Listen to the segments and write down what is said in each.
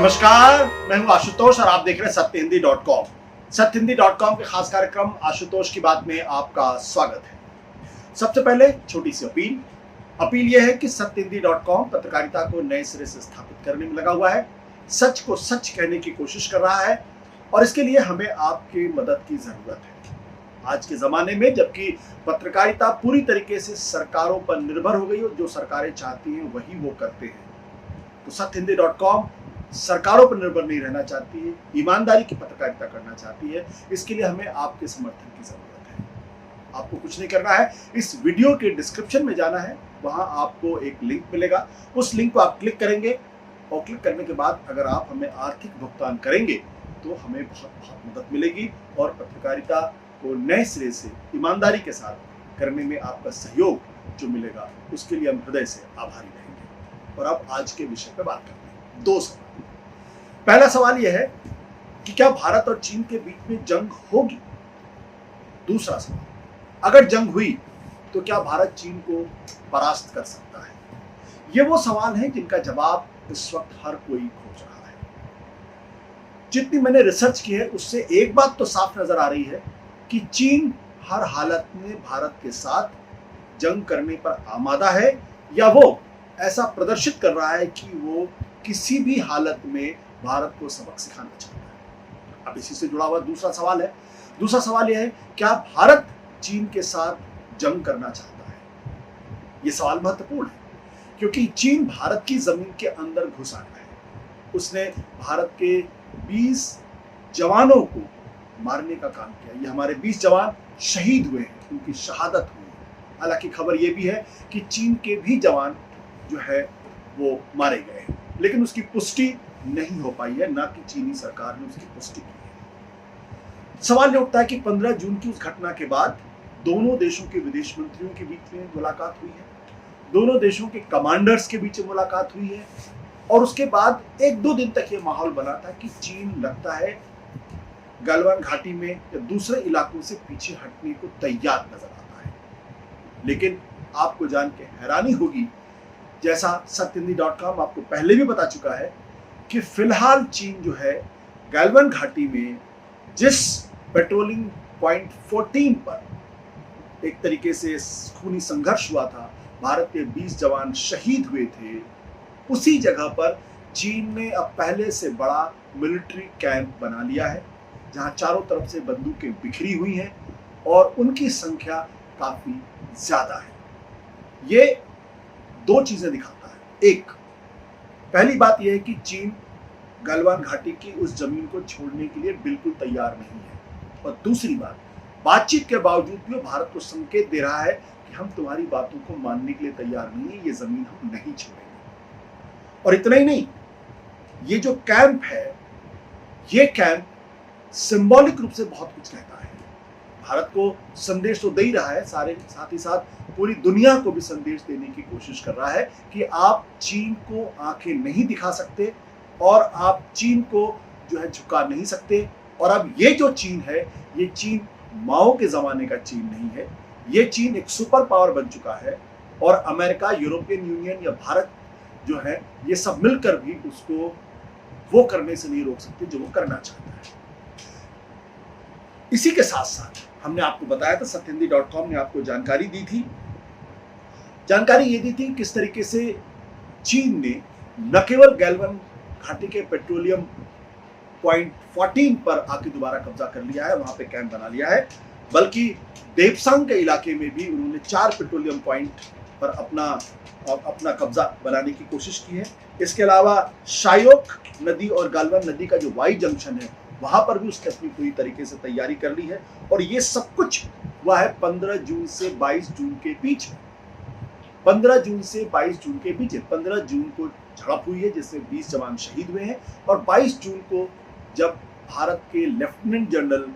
नमस्कार, मैं हूं आशुतोष और आप देख रहे हैं सत्यहिंदी.com। सत्यहिंदी.com के खास कार्यक्रम आशुतोष की बात में आपका स्वागत है। सबसे पहले छोटी सी अपील यह है कि सत्यहिंदी.com पत्रकारिता को नए सिरे से स्थापित करने में लगा हुआ है, सच को सच कहने की कोशिश कर रहा है और इसके लिए हमें आपकी मदद की जरूरत है। आज के जमाने में जबकि पत्रकारिता पूरी तरीके से सरकारों पर निर्भर हो गई और जो सरकारें चाहती हैं वही वो करते हैं, तो सत्यहिंदी.com सरकारों पर निर्भर नहीं रहना चाहती है, ईमानदारी की पत्रकारिता करना चाहती है। इसके लिए हमें आपके समर्थन की जरूरत है। आपको कुछ नहीं करना है, इस वीडियो के डिस्क्रिप्शन में जाना है, वहां आपको एक लिंक मिलेगा। उस लिंक को आप क्लिक करेंगे और क्लिक करने के बाद अगर आप हमें आर्थिक भुगतान करेंगे तो हमें बहुत मदद मिलेगी और पत्रकारिता को नए सिरे से ईमानदारी के साथ करने में आपका सहयोग जो मिलेगा उसके लिए हम हृदय से आभारी रहेंगे। और अब आज के विषय पर बात करते हैं। दो सवाल। पहला सवाल यह है कि क्या भारत और चीन के बीच में जंग होगी? दूसरा सवाल, अगर जंग हुई तो क्या भारत चीन को परास्त कर सकता है? ये वो सवाल हैं जिनका जवाब इस वक्त हर कोई खोज रहा है। जितनी मैंने रिसर्च की है उससे एक बात तो साफ नजर आ रही है कि चीन हर हालत में भारत के साथ जंग करने पर आमादा है, या वो ऐसा प्रदर्शित कर रहा है कि वो किसी भी हालत में भारत को सबक सिखाना चाहता है। अब इसी से जुड़ा हुआ दूसरा सवाल है। दूसरा सवाल यह है, क्या भारत चीन के साथ जंग करना चाहता है? यह सवाल महत्वपूर्ण है क्योंकि चीन भारत की जमीन के अंदर घुस आया है। उसने भारत के 20 जवानों को मारने का काम किया। ये हमारे 20 जवान शहीद हुए हैं, उनकी शहादत हुई है। हालांकि खबर यह भी है कि चीन के भी जवान जो है वो मारे गए हैं, लेकिन उसकी पुष्टि नहीं हो पाई है, ना कि चीनी सरकार ने उसकी पुष्टि की है। सवाल यह उठता है कि 15 जून की उस घटना के बाद दोनों देशों के विदेश मंत्रियों के बीच में मुलाकात हुई है, दोनों देशों के कमांडर्स के बीच में मुलाकात हुई है और उसके बाद 1-2 दिन तक यह माहौल बना था कि चीन लगता है गलवान घाटी में या दूसरे इलाकों से पीछे हटने को तैयार नजर आता है। लेकिन आपको जान के हैरानी होगी, जैसा सत्यहिंदी.com आपको पहले भी बता चुका है कि फिलहाल चीन जो है गलवान घाटी में जिस पेट्रोलिंग पॉइंट 14 पर एक तरीके से खूनी संघर्ष हुआ था, भारत के 20 जवान शहीद हुए थे, उसी जगह पर चीन ने अब पहले से बड़ा मिलिट्री कैंप बना लिया है, जहां चारों तरफ से बंदूकें बिखरी हुई हैं और उनकी संख्या काफी ज्यादा है। ये दो चीजें दिखाता है। एक, पहली बात यह है कि चीन गलवान घाटी की उस जमीन को छोड़ने के लिए बिल्कुल तैयार नहीं है, और दूसरी बात, बातचीत के बावजूद भी भारत को संकेत दे रहा है कि हम तुम्हारी बातों को मानने के लिए तैयार नहीं है, ये जमीन हम नहीं छोड़ेंगे। और इतना ही नहीं, ये जो कैंप है, ये कैंप सिंबॉलिक रूप से बहुत कुछ कहता है। भारत को संदेश तो दे ही रहा है, साथ ही साथ पूरी दुनिया को भी संदेश देने की कोशिश कर रहा है कि आप चीन को आंखें नहीं दिखा सकते और आप चीन को जो है झुका नहीं सकते। और अब ये जो चीन है, ये चीन माओ के जमाने का चीन नहीं है, ये चीन एक सुपर पावर बन चुका है और अमेरिका, यूरोपियन यूनियन या भारत जो है, ये सब मिलकर भी उसको वो करने से नहीं रोक सकते जो वो करना चाहता है। इसी के साथ साथ हमने आपको बताया था, सत्यहिंदी.com ने आपको जानकारी दी थी। जानकारी ये दी थी किस तरीके से चीन ने न केवल गलवान घाटी के पेट्रोलियम पॉइंट 14 पर आके दोबारा कब्जा कर लिया है, वहां पे कैंप बना लिया है, बल्कि देपसांग के इलाके में भी उन्होंने 4 पेट्रोलियम पॉइंट पर अपना कब्जा बनाने की कोशिश की है। इसके अलावा शायोक नदी और गलवान नदी का जो वाई जंक्शन है, वहां पर भी उसने अपनी पूरी तरीके से तैयारी कर ली है। और ये सब कुछ हुआ है 15 जून से 22 जून के बीच में। 15 जून से 22 जून के बीच 15 जून को झड़प हुई है जिसमें 20 जवान शहीद हुए हैं, और 22 जून को जब भारत के लेफ्टिनेंट जनरल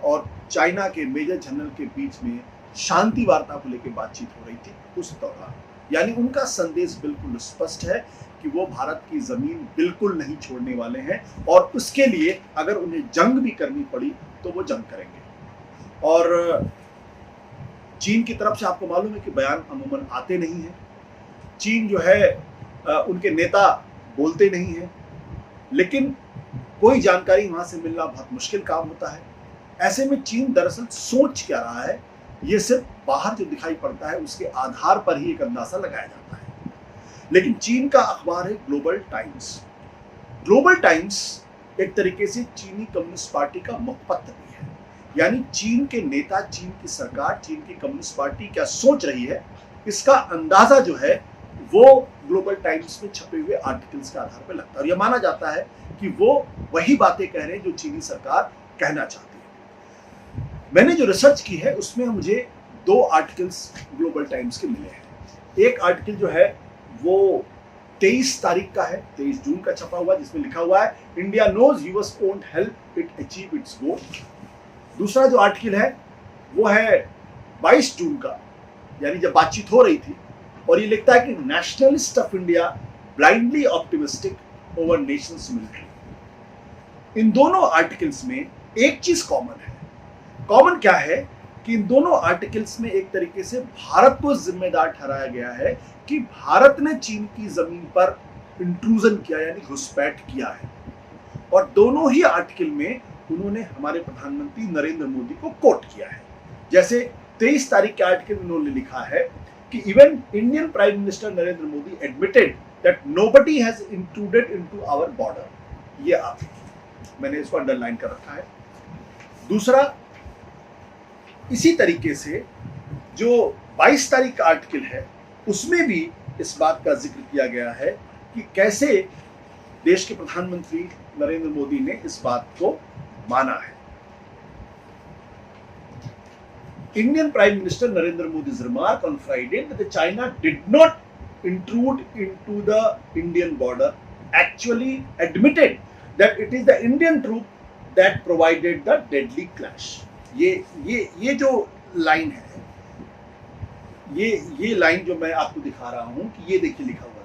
और चाइना के मेजर जनरल के बीच में शांति वार्ता को लेकर बातचीत हो रही थी, उस दौरान यानी उनका संदेश बिल्कुल स्पष्ट है कि वो भारत की जमीन बिल्कुल नहीं छोड़ने वाले हैं और उसके लिए अगर उन्हें जंग भी करनी पड़ी तो वो जंग करेंगे। और चीन की तरफ से आपको मालूम है कि बयान अमूमन आते नहीं हैं। चीन जो है उनके नेता बोलते नहीं हैं, लेकिन कोई जानकारी वहां से मिलना बहुत मुश्किल काम होता है। ऐसे में चीन दरअसल सोच क्या रहा है, ये सिर्फ बाहर जो दिखाई पड़ता है उसके आधार पर ही एक अंदाजा लगाया जाता है। लेकिन चीन का अखबार है ग्लोबल टाइम्स। ग्लोबल टाइम्स एक तरीके से चीनी कम्युनिस्ट पार्टी का मुखपत्र भी है, यानी चीन के नेता, चीन की सरकार, चीन की कम्युनिस्ट पार्टी क्या सोच रही है, इसका अंदाजा जो है वो ग्लोबल टाइम्स में छपे हुए आर्टिकल्स के आधार पर लगता है। और यह माना जाता है कि वो वही बातें कह रहे हैं जो चीनी सरकार कहना चाहती है। मैंने जो रिसर्च की है उसमें मुझे 2 आर्टिकल्स ग्लोबल टाइम्स के मिले हैं। एक आर्टिकल जो है वो 23 तारीख का है, 23 जून का छपा हुआ, जिसमें लिखा हुआ है India knows US won't help it achieve its goal. दूसरा जो आर्टिकल है वो है 22 जून का, यानी जब बातचीत हो रही थी, और ये लिखता है कि nationalist of India blindly optimistic over nations military. इन दोनों आर्टिकल्स में एक चीज कॉमन है। कॉमन क्या है कि इन दोनों आर्टिकल्स में एक तरीके से भारत को जिम्मेदार ठहराया गया है कि भारत ने चीन की जमीन पर इंट्रूजन किया, यानी घुसपैठ किया है। और दोनों ही आर्टिकल में उन्होंने हमारे प्रधानमंत्री नरेंद्र मोदी को कोट किया है। जैसे 23 तारीख के आर्टिकल में उन्होंने लिखा है कि even Indian prime minister Narendra Modi admitted that nobody has intruded into our border. ये आप, मैंने इसको अंडरलाइन कर रखा है। दूसरा, इसी तरीके से जो 22 तारीख का आर्टिकल है उसमें भी इस बात का जिक्र किया गया है कि कैसे देश के प्रधानमंत्री नरेंद्र मोदी ने इस बात को माना है। Indian Prime Minister Narendra Modi's remark on Friday that China did not intrude into the Indian border actually admitted that it is the Indian troop that provided the deadly clash. ये जो लाइन है, ये line जो मैं आपको दिखा रहा हूं कि ये देखिए लिखा हुआ है,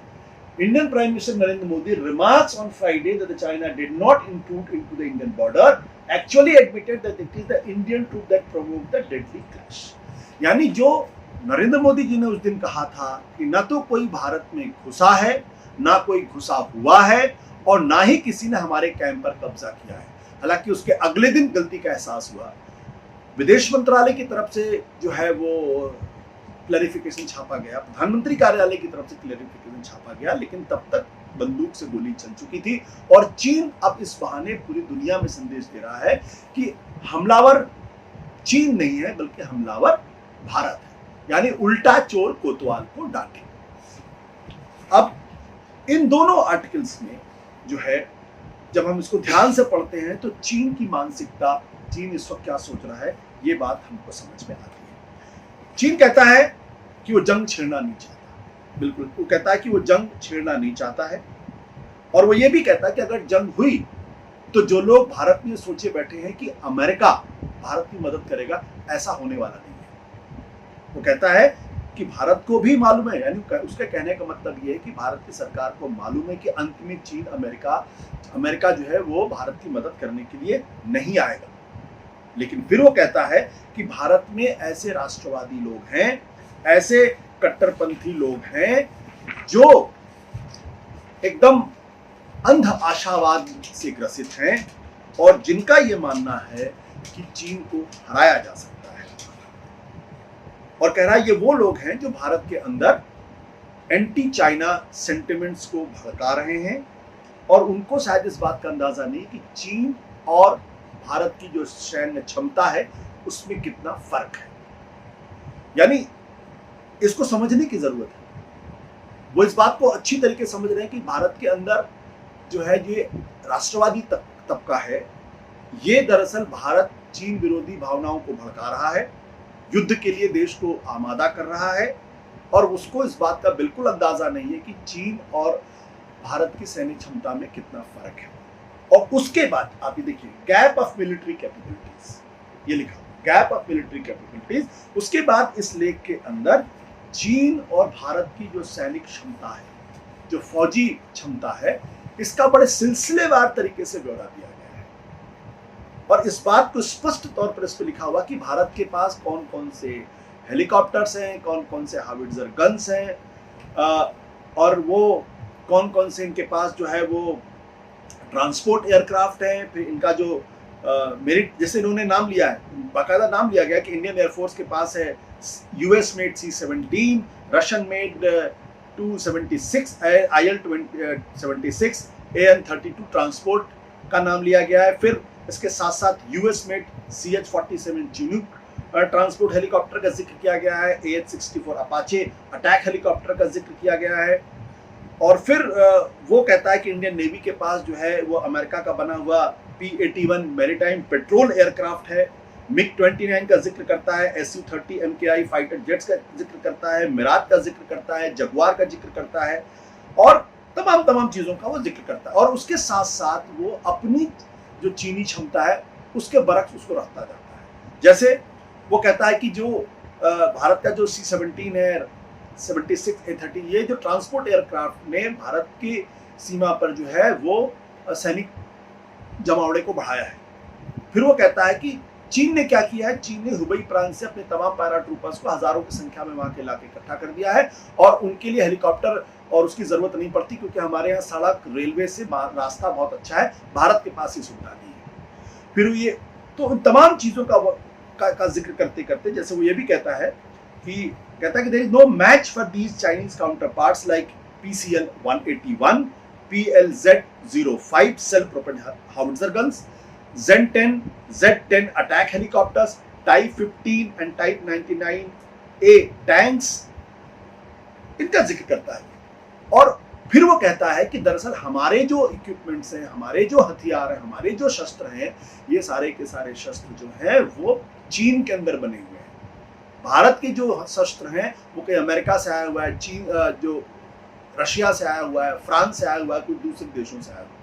Indian Prime Minister Narendra Modi remarks on Friday that the China did not intrude into the Indian border actually admitted that it is the Indian troop that provoked the deadly clash. यानी जो नरेंद्र मोदी जी ने उस दिन कहा था कि ना तो कोई भारत में घुसा है, ना कोई घुसा हुआ है, और ना ही किसी ने हमारे कैंप पर कब्जा किया है। हालांकि उसके अगले दिन गलती का एहसास हुआ, विदेश मंत्रालय की तरफ से जो है वो क्लैरिफिकेशन छापा गया, प्रधानमंत्री कार्यालय की तरफ से क्लैरिफिकेशन छापा गया, लेकिन तब तक बंदूक से गोली चल चुकी थी। और चीन अब इस बहाने पूरी दुनिया में संदेश दे रहा है कि हमलावर चीन नहीं है बल्कि हमलावर भारत है, यानी उल्टा चोर कोतवाल को डांटे। अब इन दोनों आर्टिकल्स में जो है, जब हम इसको ध्यान से पढ़ते हैं तो चीन की मानसिकता, चीन इस वक्त क्या सोच रहा है, ये बात हमको समझ में आती है। चीन कहता है कि वो जंग छेड़ना नहीं चाहता, बिल्कुल वो कहता है कि वो जंग छेड़ना नहीं चाहता है, और वो ये भी कहता है कि अगर जंग हुई तो जो लोग भारत में सोचे बैठे हैं कि अमेरिका भारत की मदद करेगा, ऐसा होने वाला नहीं है। वो कहता है कि भारत को भी मालूम है, यानी उसके कहने का मतलब ये है कि भारत की सरकार को मालूम है कि अंत में चीन, अमेरिका जो है वो भारत की मदद करने के लिए नहीं आएगा। लेकिन फिर वो कहता है कि भारत में ऐसे राष्ट्रवादी लोग हैं, ऐसे कट्टरपंथी लोग हैं जो एकदम अंध आशावाद से ग्रसित हैं और जिनका ये मानना है कि चीन को हराया जा सकता है। और कह रहा है ये वो लोग हैं जो भारत के अंदर एंटी चाइना सेंटिमेंट्स को भड़का रहे हैं, और उनको शायद इस बात का अंदाजा नहीं कि चीन और भारत की जो सैन्य क्षमता है उसमें कितना फर्क है। यानी इसको समझने की जरूरत है। वो इस बात को अच्छी तरीके से समझ रहे हैं कि भारत के अंदर जो है ये राष्ट्रवादी तबका है, ये दरअसल भारत चीन विरोधी भावनाओं को भड़का रहा है, युद्ध के लिए देश को आमादा कर रहा है, और उसको इस बात का बिल्कुल अंदाजा नहीं है कि चीन और भारत की सैन्य क्षमता में कितना फर्क है। और उसके बाद आप ये देखिए, गैप ऑफ मिलिट्री कैपेबिलिटीज, ये लिखा गैप ऑफ मिलिट्री कैपेबिलिटीज। उसके बाद इस लेख के अंदर चीन और भारत की जो सैनिक क्षमता है, जो फौजी क्षमता है, इसका बड़े सिलसिलेवार तरीके से ब्यौरा दिया गया है। और इस बात को स्पष्ट तौर पर इस पर लिखा हुआ कि भारत के पास कौन कौन से हेलीकॉप्टर्स हैं, कौन कौन से हाविट्जर गन्स हैं, और वो कौन कौन से इनके पास जो है वो ट्रांसपोर्ट एयरक्राफ्ट है, फिर इनका जो मेरिट, जैसे इन्होंने नाम लिया है, बाकायदा नाम लिया गया कि इंडियन एयरफोर्स के पास है US made C-17, Russian made 276, IL-76, AN-32 transport का नाम लिया गया है। फिर इसके साथ साथ US made CH-47 Chinook transport helicopter का जिक्र किया गया है, AH-64 अपाचे अटैक हेलीकॉप्टर का जिक्र किया गया है। और फिर वो कहता है कि इंडियन नेवी के पास जो है वो अमेरिका का बना हुआ P-81 मैरीटाइम पेट्रोल एयरक्राफ्ट है, MiG-29 का जिक्र करता है, Su-30 MKI फाइटर जेट्स का जिक्र करता है, मिराज का जिक्र करता है, जगुआर का जिक्र करता है और तमाम चीजों का वो जिक्र करता है। और उसके साथ साथ वो अपनी जो चीनी क्षमता है उसके बरक्स उसको रखता जाता है। जैसे वो कहता है कि जो भारत का जो C-17 है, 76, A-30, ये जो ट्रांसपोर्ट एयरक्राफ्ट ने भारत की सीमा पर जो है वो सैनिक जमावड़े को बढ़ाया है। फिर वो कहता है कि चीन ने क्या किया है, चीन ने हुबई प्रांत से अपने तमाम पैरा ट्रूपर्स को हजारों की संख्या में वहां के इलाके इकट्ठा कर दिया है और उनके लिए हेलीकॉप्टर और उसकी जरूरत नहीं पड़ती क्योंकि हमारे यहाँ सड़क रेलवे से रास्ता बहुत अच्छा है, भारत के पास ये सुविधा नहीं है। फिर ये तो उन तमाम चीजों का जिक्र करते करते जैसे वो ये भी कहता है कि there is no match for these Chinese counter parts like PCL-181, PLZ-05 self propelled howitzer guns, Z-10, Z-10 attack helicopters, Type 15 and Type 99A tanks, इनका जिक्र करता है। और फिर वो कहता है कि दरअसल हमारे जो इक्विपमेंट्स हैं, हमारे जो हथियार हैं, हमारे जो शस्त्र हैं, ये सारे के सारे शस्त्र जो हैं वो चीन के अंदर बने हुए हैं। भारत के जो शस्त्र हैं वो कहीं अमेरिका से आया हुआ है, चीन जो रशिया से आया हुआ है, फ्रांस से आया हुआ है, कुछ दूसरे देशों से आया हुआ है।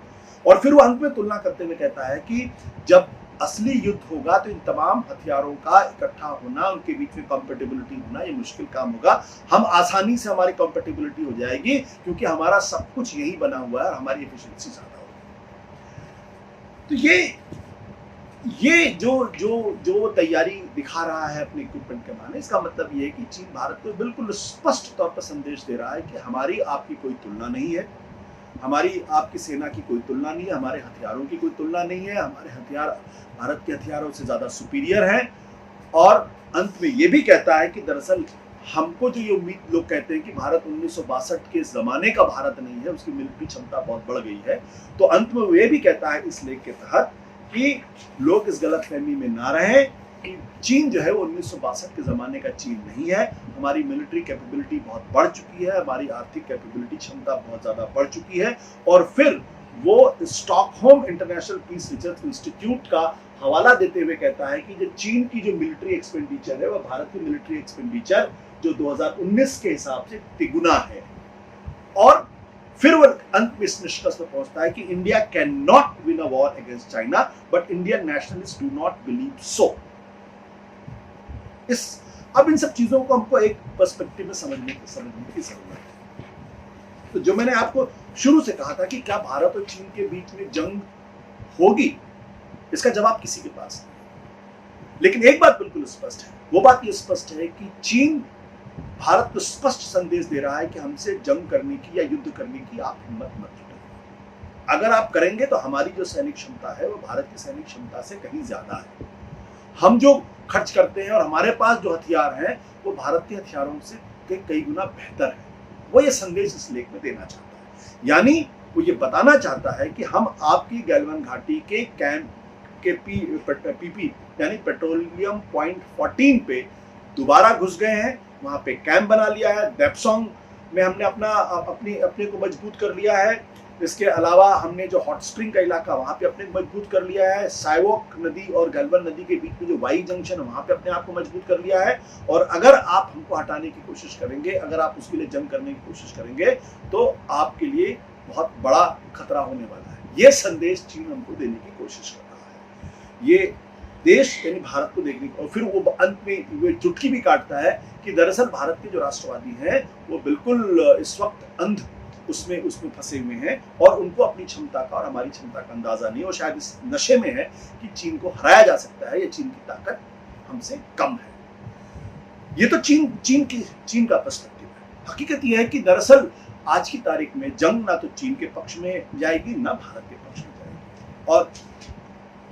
और फिर वो अंत में तुलना करते हुए कहता है कि जब असली युद्ध होगा तो इन तमाम हथियारों का इकट्ठा होना, उनके बीच में कंपेटिबिलिटी होना, ये मुश्किल काम होगा। हम आसानी से हमारी कंपेटिबिलिटी हो जाएगी क्योंकि हमारा सब कुछ यही बना हुआ है और हमारी एफिशिएंसी ज्यादा होगी। तो ये जो तैयारी दिखा रहा है अपने इक्विपमेंट के माने, इसका मतलब ये है कि चीन भारत को बिल्कुल स्पष्ट तौर पर संदेश दे रहा है कि हमारी आपकी कोई तुलना नहीं है, हमारी आपकी सेना की कोई तुलना नहीं है, हमारे हथियारों की कोई तुलना नहीं है, हमारे हथियार भारत के हथियारों से ज्यादा सुपीरियर हैं। और अंत में ये भी कहता है कि दरअसल हमको जो ये उम्मीद लोग कहते हैं कि भारत 1962 के जमाने का भारत नहीं है, उसकी मिलिट्री क्षमता बहुत बढ़ गई है, तो अंत में वो ये भी कहता है इस लेख के तहत कि लोग इस गलतफहमी में ना रहें कि चीन जो है वो 1962 के ज़माने का चीन नहीं है। हमारी मिलिट्री कैपेबिलिटी बहुत बढ़ चुकी है, हमारी आर्थिक कैपेबिलिटी क्षमता बहुत ज़्यादा बढ़ चुकी है। और फिर वो Stockholm International Peace Research Institute का हवाला देते हुए कहता है कि जो चीन की जो मिलिट्री एक्सपेंडिचर है वह भारत की मिलिट्री एक्सपेंडिचर जो 2019 के हिसाब से तिगुना है। और फिर वो अंत में इस निष्कर्ष पर पहुंचता है कि India can not win a war against China but Indian nationalist do not believe so. अब इन सब चीजों को हमको एक पर्सपेक्टिव में समझने की जरूरत है। तो जो मैंने आपको शुरू से कहा था कि क्या भारत और चीन के बीच में जंग होगी, इसका जवाब किसी के पास नहीं। लेकिन एक बात बिल्कुल स्पष्ट है, वो बात ये स्पष्ट है कि चीन भारत को स्पष्ट संदेश दे रहा है कि हमसे जंग करने की या युद्ध करने की आप हिम्मत मत जुटाइए। अगर आप करेंगे तो हमारी जो सैनिक क्षमता है वो भारत की सैनिक क्षमता से कहीं ज्यादा है। हम जो खर्च करते हैं और हमारे पास जो हथियार हैं वो भारत के हथियारों से कई गुना बेहतर है। वो ये संदेश इस लेख में देना चाहता है, यानी वो ये बताना चाहता है कि हम आपकी गैल्वन घाटी के कैंप के PP यानी पेट्रोलियम पॉइंट 14 पे दोबारा घुस गए हैं, वहाँ पे कैंप बना लिया है। देपसोंग में हमने अपने को मजबूत कर लिया है। इसके अलावा हमने जो हॉट स्प्रिंग का इलाका वहाँ पे अपने मजबूत कर लिया है। साइवोक नदी और गलवान नदी के बीच में जो वाई जंक्शन है वहाँ पे अपने आप को मजबूत कर लिया है। और अगर आप हमको हटाने की कोशिश करेंगे, अगर आप उसके लिए जंग करने की कोशिश करेंगे तो आपके लिए बहुत बड़ा खतरा होने वाला है। ये संदेश चीन हमको देने की कोशिश कर रहा है। ये देश यानी भारत को देखने और फिर वो अंत में वो चुटकी भी काटता है कि दरअसल भारत के जो राष्ट्रवादी हैं वो बिल्कुल इस वक्त अंध उसमें फंसे हुए हैं और उनको अपनी क्षमता का और हमारी क्षमता का अंदाजा नहीं, और शायद इस नशे में है कि चीन को हराया जा सकता है या चीन की ताकत हमसे कम है। ये तो चीन का पर्सपेक्टिव है। हकीकत यह है कि दरअसल आज की तारीख में जंग ना तो चीन के पक्ष में जाएगी ना भारत के पक्ष में जाएगी। और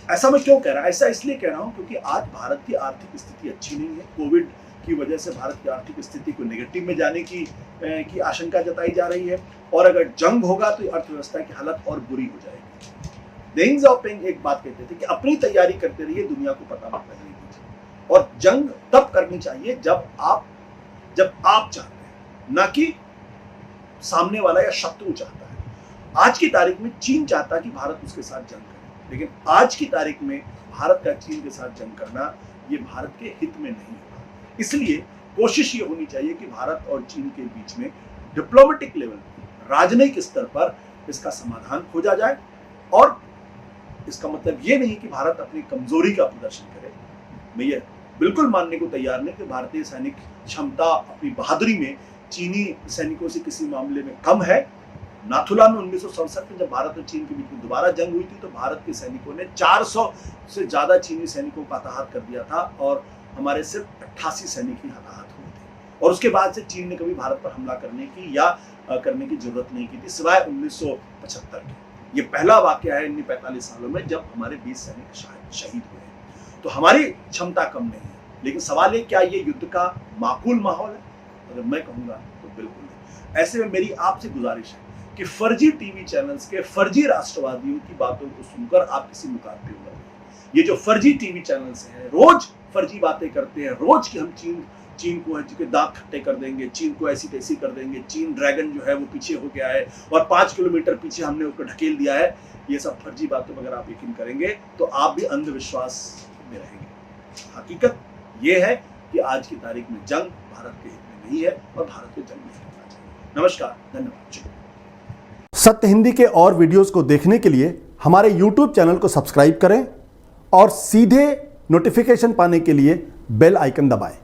ऐसा मैं क्यों कह रहा हूं? ऐसा इसलिए कह रहा हूं क्योंकि आज भारत की आर्थिक स्थिति अच्छी नहीं है। कोविड की वजह से भारत की आर्थिक स्थिति को नेगेटिव में जाने की आशंका जताई जा रही है, और अगर जंग होगा तो अर्थव्यवस्था की हालत और बुरी हो जाएगी। डेंग ज़ाओपिंग एक बात कहते थे कि अपनी तैयारी करते रहिए, दुनिया को पता मत लगने दीजिए। और जंग तब करनी चाहिए जब आप चाहते हैं, ना कि सामने वाला या शत्रु चाहता है। आज की तारीख में चीन चाहता है कि भारत उसके साथ जंग करे, लेकिन आज की तारीख में भारत का चीन के साथ जंग करना ये भारत के हित में नहीं होगा। इसलिए कोशिश ये होनी चाहिए कि भारत और चीन के बीच में डिप्लोमेटिक लेवल, राजनयिक स्तर पर इसका समाधान खोजा जाए। और इसका मतलब ये नहीं कि भारत अपनी कमजोरी का प्रदर्शन करे। मैं ये बिल्कुल मानने को तैयार नहीं कि भारतीय सैनिक क्षमता अपनी बहादुरी में चीनी सैनिकों से किसी मामले में कम है। नाथुला में 1967 में जब भारत और चीन के बीच में दोबारा जंग हुई थी तो भारत के सैनिकों ने 400 से ज्यादा चीनी सैनिकों का हताहत कर दिया था, और हमारे सिर्फ 88 सैनिक ही हताहत हुए थे। और उसके बाद से चीन ने कभी भारत पर हमला करने की या करने की जरूरत नहीं की थी, सिवाय 1975 के। ये पहला वाकया है इन 45 सालों में जब हमारे 20 सैनिक शहीद हुए हैं। तो हमारी क्षमता कम नहीं है, लेकिन सवाल है क्या ये युद्ध का माकूल माहौल है? अगर मैं कहूंगा तो बिल्कुल नहीं। ऐसे में मेरी आपसे गुजारिश है कि फर्जी टीवी चैनल्स के फर्जी राष्ट्रवादियों की बातों को सुनकर आप किसी मुकाबले में नहीं। ये जो फर्जी टीवी चैनल्स हैं, रोज फर्जी बातें करते हैं, रोज कि हम चीन को है जो दांत खट्टे कर देंगे, चीन को ऐसी तैसी कर देंगे, चीन ड्रैगन जो है वो पीछे हो गया है और 5 किलोमीटर पीछे हमने उसको ढकेल दिया है। ये सब फर्जी बातों पर अगर आप यकीन करेंगे तो आप भी अंधविश्वास में रहेंगे। हकीकत ये है कि आज की तारीख में जंग भारत के हित में नहीं है और भारत को जंग नहीं करना चाहिए। नमस्कार, धन्यवाद। सत्य हिंदी के और वीडियोस को देखने के लिए हमारे YouTube चैनल को सब्सक्राइब करें और सीधे नोटिफिकेशन पाने के लिए बेल आइकन दबाएं।